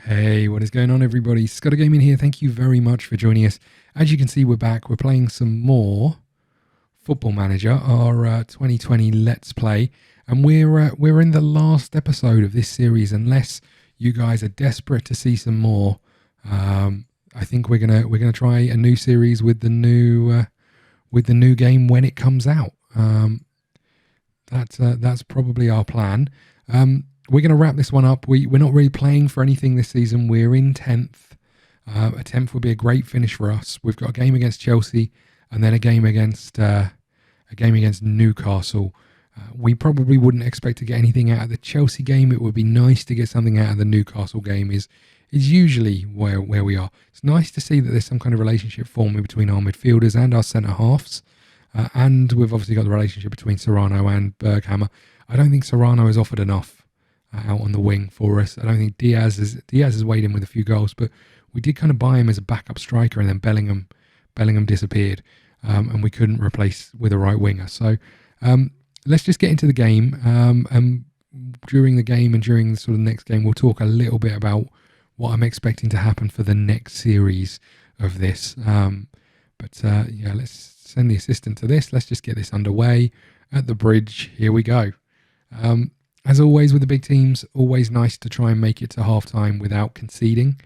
Hey, what is going on, everybody? ScottDogGaming here. Thank you very much for joining us. As you can see, we're back. We're playing some more Football Manager, our 2020 Let's Play, and we're in the last episode of this series. Unless you guys are desperate to see some more, I think we're gonna try a new series with the new game when it comes out. That's probably our plan. We're going to wrap this one up. We're not really playing for anything this season. We're in 10th. A 10th would be a great finish for us. We've got a game against Chelsea and then a game against Newcastle. We probably wouldn't expect to get anything out of the Chelsea game. It would be nice to get something out of the Newcastle game. Is usually where we are. It's nice to see that there's some kind of relationship forming between our midfielders and our centre halves. And we've obviously got the relationship between Serrano and Berghammer. I don't think Serrano has offered enough out on the wing for us. I don't think Diaz has weighed in with a few goals, but we did kind of buy him as a backup striker, and then Bellingham disappeared, and we couldn't replace with a right winger. So let's just get into the game. And during the game and during the sort of next game, we'll talk a little bit about what I'm expecting to happen for the next series of this. Yeah, let's send the assistant to this. Let's just get this underway at the bridge. Here we go. As always with the big teams, always nice to try and make it to half-time without conceding.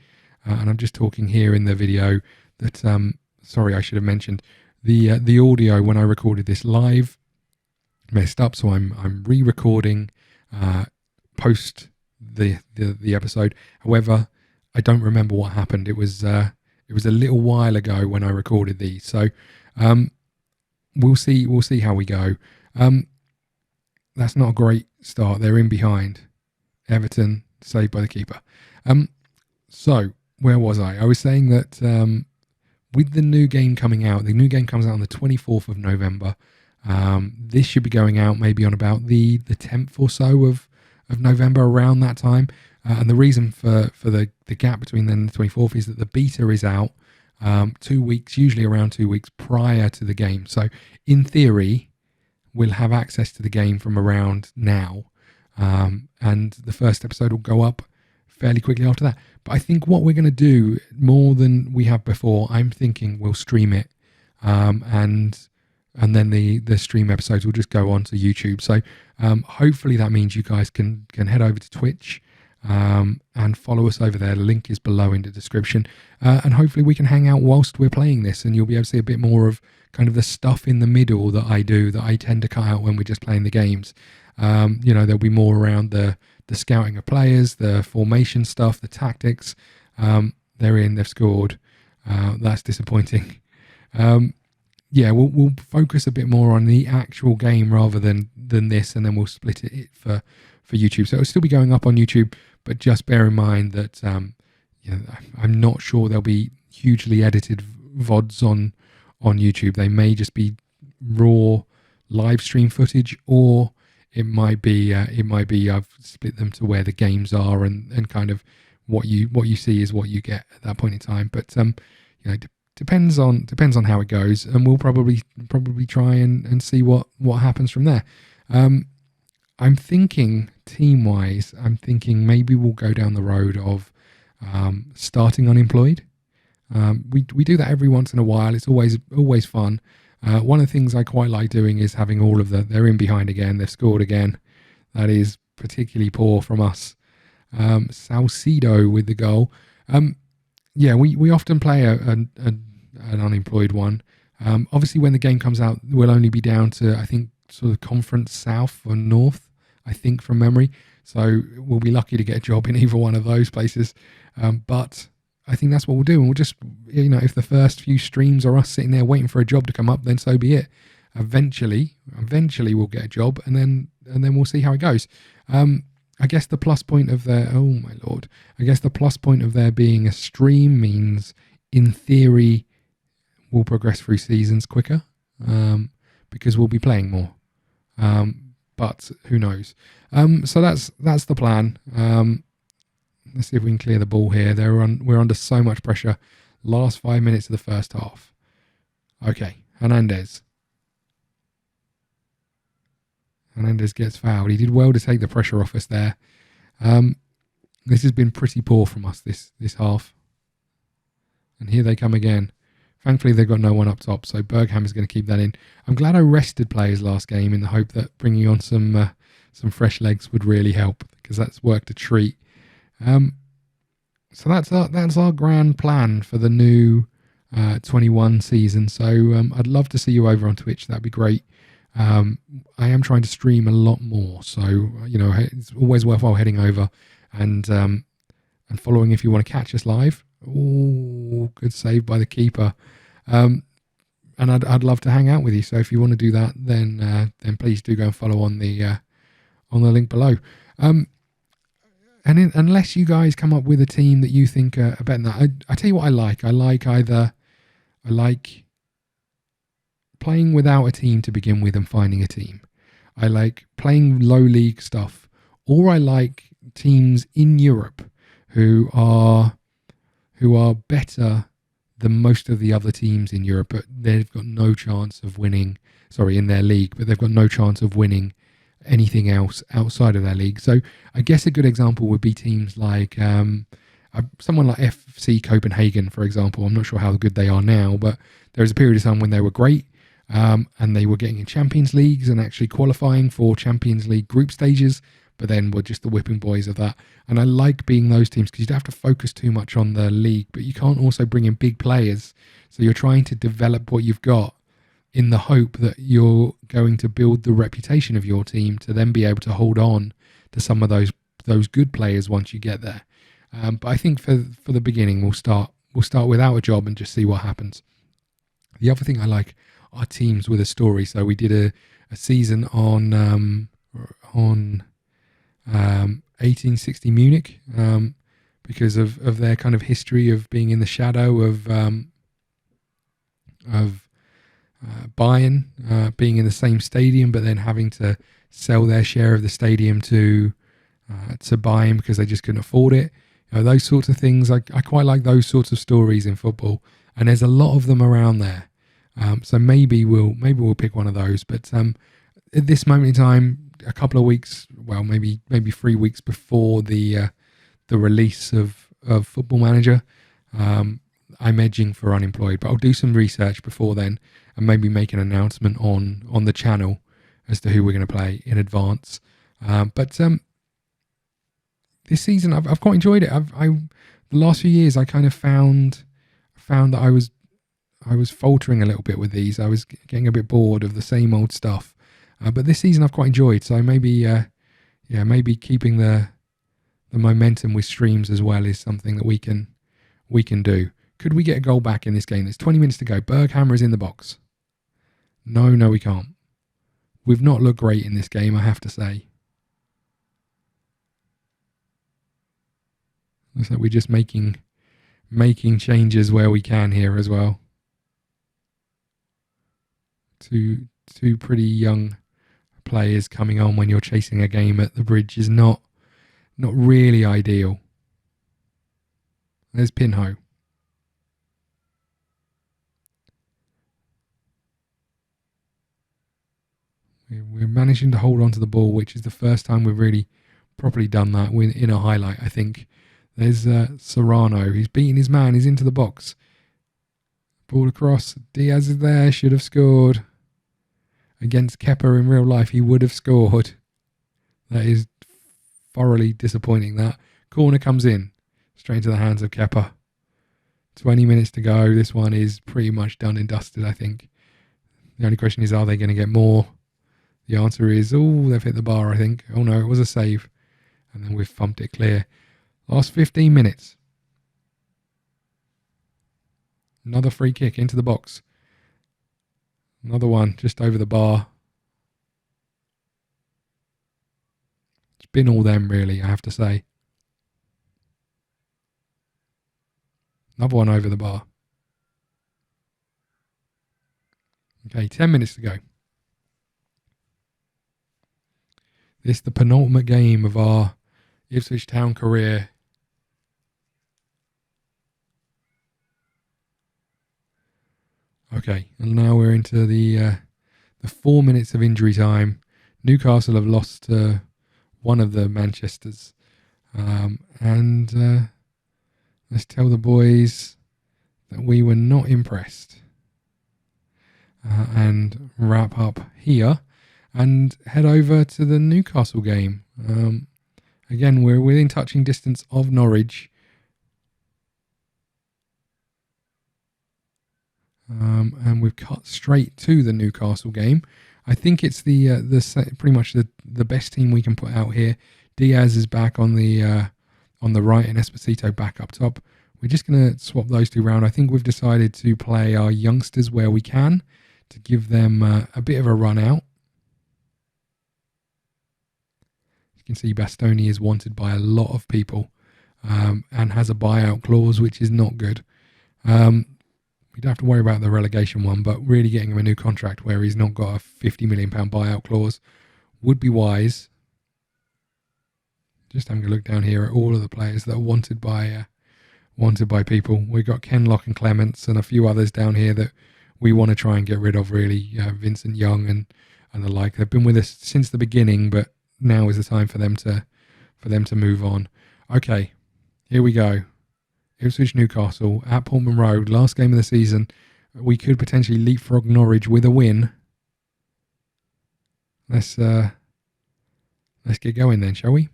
And I'm just talking here in the video that, sorry, I should have mentioned, the audio when I recorded this live messed up, so I'm re-recording post the episode. However, I don't remember what happened. It was a little while ago when I recorded these, so we'll see how we go. That's not a great start. They're in behind. Everton saved by the keeper. So where was I? I was saying that with the new game coming out, the new game comes out on the 24th of November. This should be going out maybe on about the 10th or so of November, around that time. And the reason for the gap between then and the 24th is that the beta is out 2 weeks, usually around 2 weeks prior to the game. So in theory, we'll have access to the game from around now, and the first episode will go up fairly quickly after that. But I think what we're going to do, more than we have before, I'm thinking we'll stream it, and then the stream episodes will just go on to YouTube. So hopefully that means you guys can head over to Twitch and follow us over there. The link is below in the description, and hopefully we can hang out whilst we're playing this, and you'll be able to see a bit more of kind of the stuff in the middle that I do, that I tend to cut out when we're just playing the games. There'll be more around the scouting of players, the formation stuff, the tactics. They're in, they've scored. That's disappointing. We'll focus a bit more on the actual game rather than this, and then we'll split it for YouTube. So it'll still be going up on YouTube, but just bear in mind that I'm not sure there'll be hugely edited VODs on YouTube. They may just be raw live stream footage, or it might be I've split them to where the games are, and kind of what you see is what you get at that point in time. But depends on how it goes, and we'll probably try and see what happens from there. I'm thinking team-wise, maybe we'll go down the road of starting unemployed. We do that every once in a while. It's always fun. One of the things I quite like doing is having all of they're in behind again, they've scored again. That is particularly poor from us. Salcido with the goal. We often play an unemployed one. Obviously when the game comes out, we'll only be down to, I think, sort of Conference South or North, I think, from memory. So we'll be lucky to get a job in either one of those places. But I think that's what we'll do. And we'll just, if the first few streams are us sitting there waiting for a job to come up, then so be it. Eventually we'll get a job, and then we'll see how it goes. I guess the plus point of there, oh my lord, I guess the plus point of there being a stream means, in theory, we'll progress through seasons quicker, because we'll be playing more. But who knows? So that's the plan. Let's see if we can clear the ball here. We're under so much pressure. Last 5 minutes of the first half. Okay, Hernandez gets fouled. He did well to take the pressure off us there. This has been pretty poor from us this half. And here they come again. Thankfully, they've got no one up top, so Berghammer is going to keep that in. I'm glad I rested players last game in the hope that bringing on some fresh legs would really help, because that's worked a treat. So that's our grand plan for the new 21 season. So I'd love to see you over on Twitch. That'd be great. I am trying to stream a lot more, so it's always worthwhile heading over and following if you want to catch us live. Oh, good save by the keeper. And I'd love to hang out with you. So if you want to do that, then please do go and follow on the link below. Unless you guys come up with a team that you think are better than that, I tell you what I like. I like playing without a team to begin with and finding a team. I like playing low league stuff, or I like teams in Europe who are better than most of the other teams in Europe, but they've got no chance of winning. Sorry, in their league, but they've got no chance of winning anything else outside of their league. So I guess a good example would be teams like someone like FC Copenhagen, for example. I'm not sure how good they are now, but there was a period of time when they were great, and they were getting in Champions Leagues and actually qualifying for Champions League group stages, but then were just the whipping boys of that. And I like being those teams because you don't have to focus too much on the league, but you can't also bring in big players. So you're trying to develop what you've got in the hope that you're going to build the reputation of your team to then be able to hold on to some of those good players once you get there. But I think for the beginning, we'll start without a job and just see what happens. The other thing I like are teams with a story. So we did a season on 1860 Munich because of their kind of history of being in the shadow of Bayern being in the same stadium, but then having to sell their share of the stadium to Bayern because they just couldn't afford it. Those sorts of things. I quite like those sorts of stories in football, and there's a lot of them around there. So maybe we'll pick one of those. But at this moment in time, a couple of weeks, well, maybe 3 weeks before the release of Football Manager, I'm edging for unemployed. But I'll do some research before then and maybe make an announcement on the channel as to who we're going to play in advance. But this season, I've quite enjoyed it. The last few years, I kind of found that I was faltering a little bit with these. I was getting a bit bored of the same old stuff. But this season, I've quite enjoyed. So maybe keeping the momentum with streams as well is something that we can do. Could we get a goal back in this game? There's 20 minutes to go. Berghammer is in the box. No, we can't. We've not looked great in this game, I have to say. Looks like we're just making changes where we can here as well. Two pretty young players coming on when you're chasing a game at the bridge is not really ideal. There's Pinho. We're managing to hold on to the ball, which is the first time we've really properly done that in a highlight, I think. There's Serrano. He's beating his man. He's into the box. Ball across. Diaz is there. Should have scored. Against Kepa in real life, he would have scored. That is thoroughly disappointing, that. Corner comes in. Straight into the hands of Kepa. 20 minutes to go. This one is pretty much done and dusted, I think. The only question is, are they going to get more? The answer is, they've hit the bar, I think. Oh no, it was a save. And then we've thumped it clear. Last 15 minutes. Another free kick into the box. Another one just over the bar. It's been all them, really, I have to say. Another one over the bar. Okay, 10 minutes to go. This is the penultimate game of our Ipswich Town career. Okay, and now we're into the 4 minutes of injury time. Newcastle have lost to one of the Manchesters. And let's tell the boys that we were not impressed. And wrap up here and head over to the Newcastle game. Again, we're within touching distance of Norwich. And we've cut straight to the Newcastle game. I think it's the pretty much the best team we can put out here. Diaz is back on the right and Esposito back up top. We're just going to swap those two around. I think we've decided to play our youngsters where we can to give them a bit of a run out. You can see Bastoni is wanted by a lot of people and has a buyout clause, which is not good. We don't have to worry about the relegation one, but really getting him a new contract where he's not got a £50 million buyout clause would be wise. Just having a look down here at all of the players that are wanted by people. We've got Kenlock and Clements and a few others down here that we want to try and get rid of, really. Vincent Young and the like. They've been with us since the beginning, but now is the time for them to move on. Okay, here we go. Ipswich Newcastle at Portman Road, last game of the season. We could potentially leapfrog Norwich with a win. Let's get going then, shall we?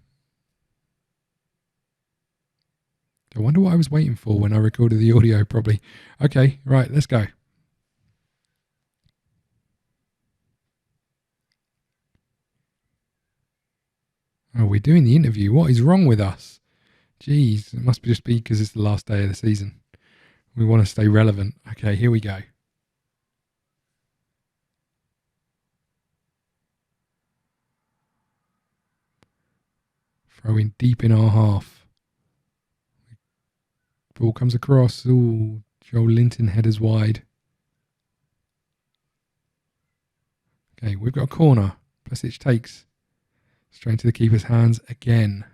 I wonder what I was waiting for when I recorded the audio properly. Okay, right, let's go. Oh, we're doing the interview. What is wrong with us? Jeez, it must just be because it's the last day of the season. We want to stay relevant. Okay, here we go. Throwing deep in our half. Ball comes across. Ooh, Joe Linton headers wide. Okay, we've got a corner. Plesic takes. Straight into the keeper's hands again.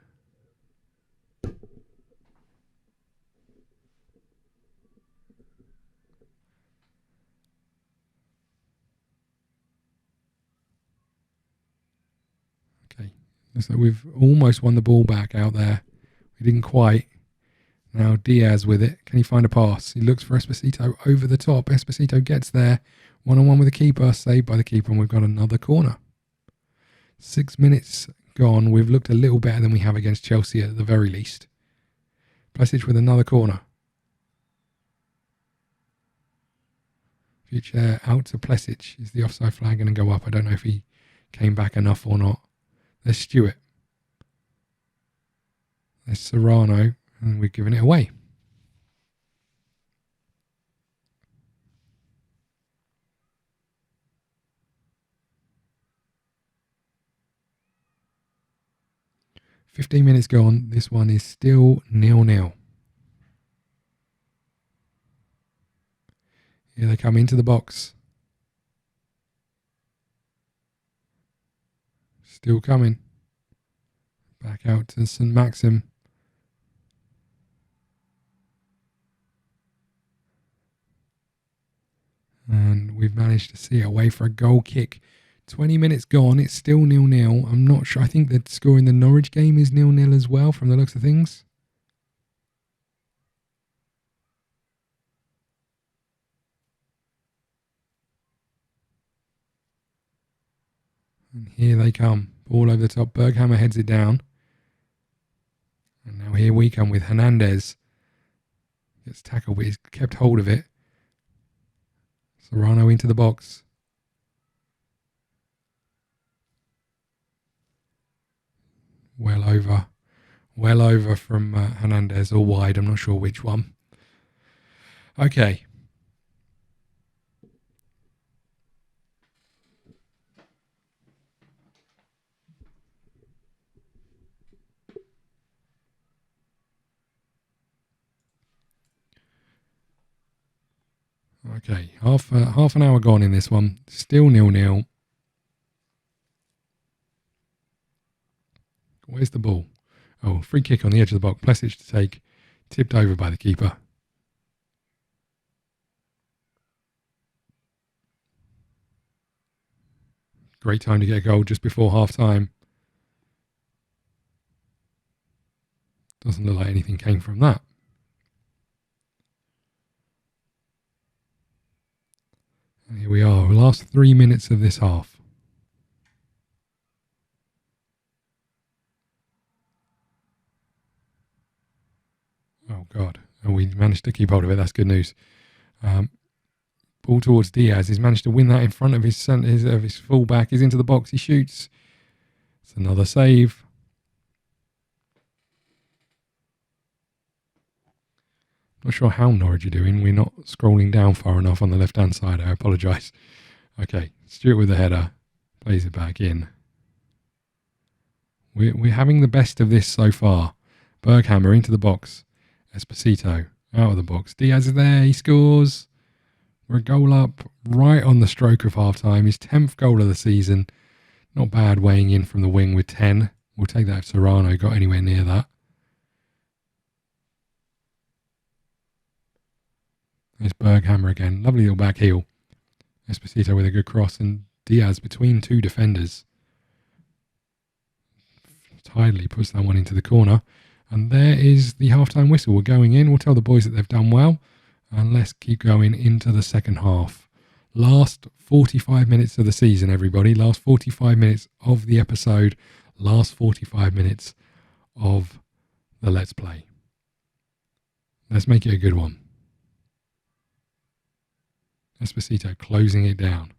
Okay, looks like we've almost won the ball back out there. We didn't quite. Now Diaz with it. Can he find a pass? He looks for Esposito over the top. Esposito gets there. One-on-one with the keeper. Saved by the keeper, and we've got another corner. 6 minutes gone. We've looked a little better than we have against Chelsea at the very least. Plesic with another corner. Future out to Plesic. Is the offside flag going to go up? I don't know if he came back enough or not. There's Stewart. There's Serrano. And we've given it away. "15 minutes gone. This one is still 0-0. Here they come into the box. Still coming. Back out to St. Maxim. And we've managed to see it away for a goal kick. 20 minutes gone. It's still 0-0. I'm not sure. I think the score in the Norwich game is 0-0 as well from the looks of things. And here they come. Ball over the top. Berghammer heads it down. And now here we come with Hernandez. Gets tackled, but he's kept hold of it. Serrano into the box. Well over from Hernandez, or wide. I'm not sure which one. Okay. Okay, half an hour gone in this one. Still 0-0. Where's the ball? Oh, free kick on the edge of the box. Plesic to take. Tipped over by the keeper. Great time to get a goal just before half time. Doesn't look like anything came from that. And here we are, the last 3 minutes of this half. Oh God, and we managed to keep hold of it. That's good news. Ball towards Diaz. He's managed to win that in front of his fullback. He's into the box. He shoots. It's another save. Not sure how Norwich are doing. We're not scrolling down far enough on the left-hand side. I apologise. Okay, Stewart with the header. Plays it back in. We're having the best of this so far. Berghammer into the box. Esposito out of the box. Diaz is there. He scores. We're a goal up right on the stroke of half-time. His 10th goal of the season. Not bad weighing in from the wing with 10. We'll take that if Serrano got anywhere near that. There's Berghammer again. Lovely little back heel. Esposito with a good cross and Diaz between two defenders. Tidily puts that one into the corner. And there is the half-time whistle. We're going in. We'll tell the boys that they've done well. And let's keep going into the second half. Last 45 minutes of the season, everybody. Last 45 minutes of the episode. Last 45 minutes of the Let's Play. Let's make it a good one. Esposito closing it down.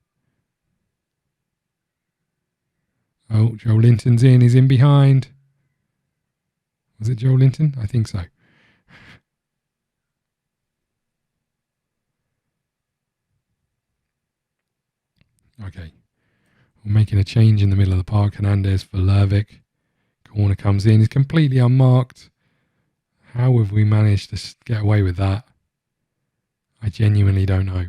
Oh, Joe Linton's in. He's in behind. Was it Joe Linton? I think so. Okay. We're making a change in the middle of the park. Hernandez for Lervik. Corner comes in. He's completely unmarked. How have we managed to get away with that? I genuinely don't know.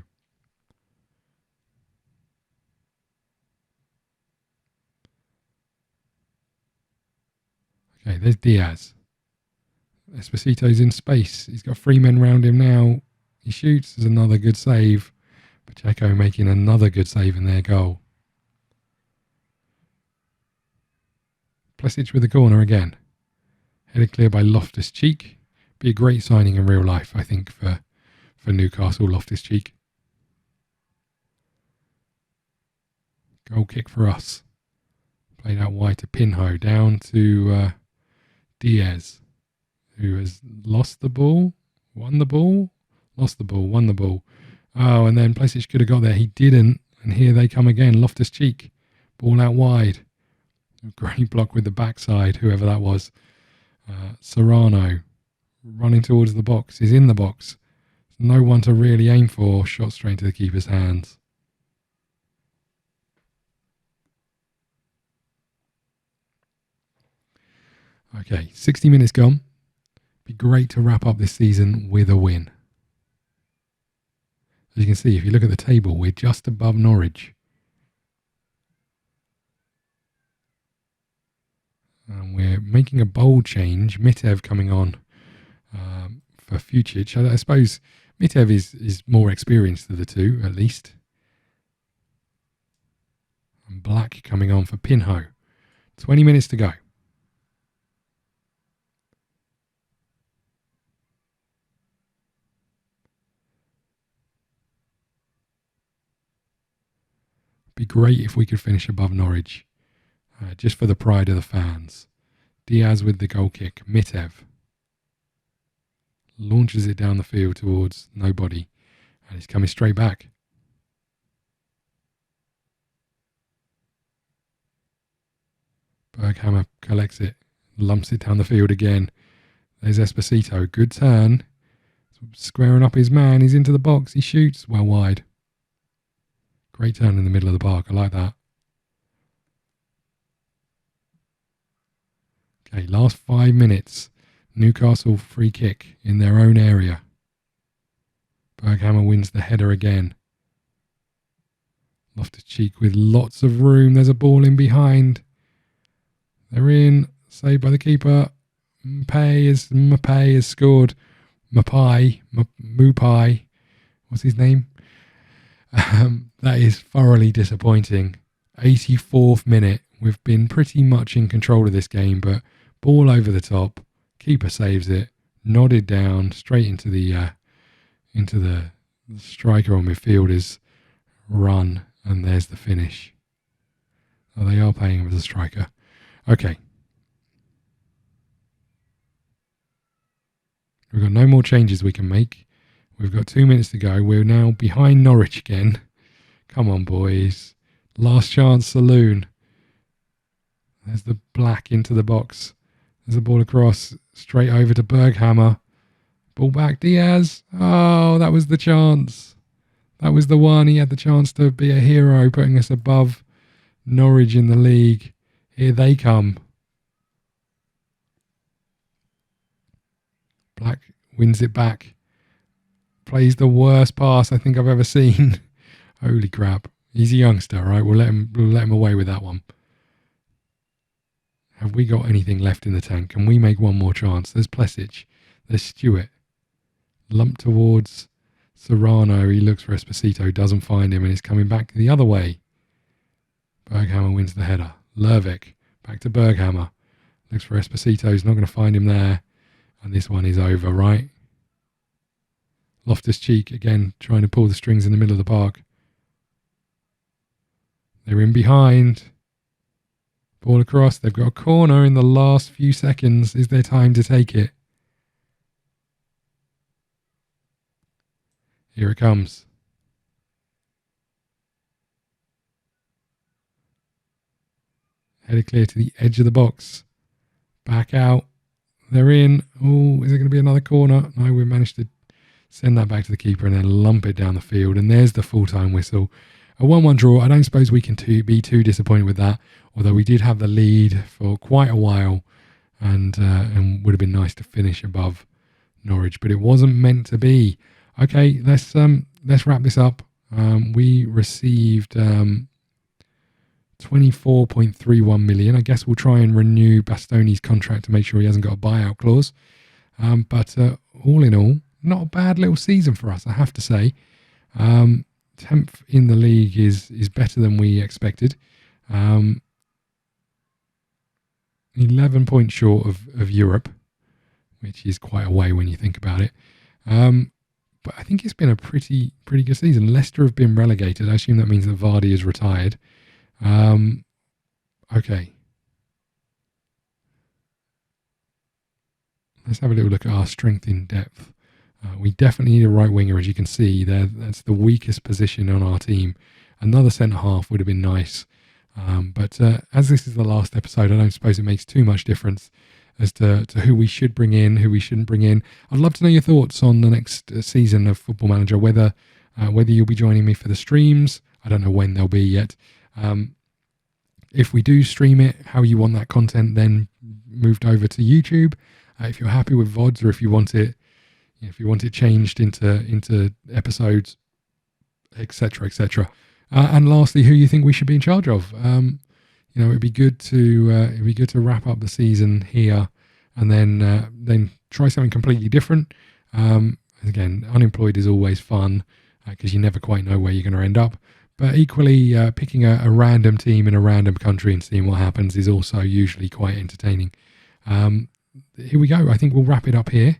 Okay, there's Diaz. Esposito's in space. He's got 3 men round him now. He shoots. There's another good save. Pacheco making another good save in their goal. Plesic with the corner again. Headed clear by Loftus-Cheek. Be a great signing in real life, I think, for Newcastle, Loftus-Cheek. Goal kick for us. Played out wide to Pinho. Down to Diaz, who has lost the ball, won the ball, lost the ball, won the ball. Oh, and then Plesic could have got there. He didn't. And here they come again. Loftus-Cheek. Ball out wide. Great block with the backside, whoever that was. Serrano running towards the box. He's in the box. No one to really aim for. Shot straight into the keeper's hands. Okay, 60 minutes gone. Be great to wrap up this season with a win. As you can see, if you look at the table, we're just above Norwich. And we're making a bold change. Mitev coming on for Fucic. I suppose Mitev is more experienced of the two, at least. And Black coming on for Pinho. 20 minutes to go. Be great if we could finish above Norwich, just for the pride of the fans. Diaz with the goal kick. Mitev launches it down the field towards nobody, and he's coming straight back. Berghammer collects it, lumps it down the field again. There's Esposito. Good turn. Squaring up his man. He's into the box. He shoots well wide. Great turn in the middle of the park. I like that. Okay, last 5 minutes. Newcastle free kick in their own area. Berghammer wins the header again. Loftus-Cheek with lots of room. There's a ball in behind. They're in. Saved by the keeper. Mapai has scored. Mupai. What's his name? That is thoroughly disappointing. 84th minute. We've been pretty much in control of this game, but ball over the top. Keeper saves it, nodded down straight into the striker or midfielder's run, and there's the finish. Oh, they are playing him as a striker. Okay. We've got no more changes we can make. We've got 2 minutes to go. We're now behind Norwich again. Come on, boys. Last chance saloon. There's the black into the box. There's a ball across. Straight over to Berghammer. Ball back, Diaz. Oh, that was the chance. That was the one. He had the chance to be a hero, putting us above Norwich in the league. Here they come. Black wins it back. Plays the worst pass I think I've ever seen. Holy crap. He's a youngster, right? We'll let him away with that one. Have we got anything left in the tank? Can we make one more chance? There's Plesic. There's Stewart. Lump towards Serrano. He looks for Esposito, doesn't find him, and is coming back the other way. Berghammer wins the header. Lervik back to Berghammer. Looks for Esposito. He's not going to find him there. And this one is over, right? Loftus-Cheek again trying to pull the strings in the middle of the park. They're in behind. Ball across. They've got a corner in the last few seconds. Is there time to take it? Here it comes. Headed clear to the edge of the box. Back out. They're in. Oh, is it going to be another corner? No, we managed to send that back to the keeper and then lump it down the field. And there's the full-time whistle. A 1-1 draw. I don't suppose we can be too disappointed with that. Although we did have the lead for quite a while, and would have been nice to finish above Norwich, but it wasn't meant to be. Okay, let's wrap this up. We received 24.31 million. I guess we'll try and renew Bastoni's contract to make sure he hasn't got a buyout clause. But all in all, not a bad little season for us, I have to say. 10th in the league is better than we expected. 11 points short of Europe, which is quite a way when you think about it. But I think it's been a pretty good season. Leicester have been relegated. I assume that means that Vardy is retired. Okay. Let's have a little look at our strength in depth. We definitely need a right winger, as you can see there. That's the weakest position on our team. Another centre half would have been nice. But as this is the last episode, I don't suppose it makes too much difference as to who we should bring in, who we shouldn't bring in. I'd love to know your thoughts on the next season of Football Manager, whether you'll be joining me for the streams. I don't know when they'll be yet. If we do stream it, how you want that content then moved over to YouTube. If you're happy with VODs, or if you want it changed into episodes, etc., etc. And lastly, who you think we should be in charge of. It'd be good to wrap up the season here, and then try something completely different. Again, unemployed is always fun because you never quite know where you're going to end up. But equally, picking a random team in a random country and seeing what happens is also usually quite entertaining. Here we go. I think we'll wrap it up here.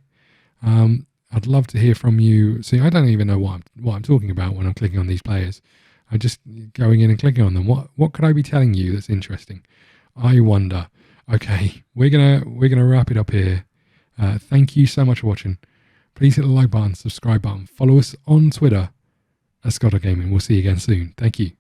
I'd love to hear from you. See, I don't even know what I'm talking about when I'm clicking on these players. I'm just going in and clicking on them. What could I be telling you that's interesting? I wonder. Okay, we're gonna wrap it up here. Thank you so much for watching. Please hit the like button, subscribe button, follow us on Twitter at ScottDogGaming. We'll see you again soon. Thank you.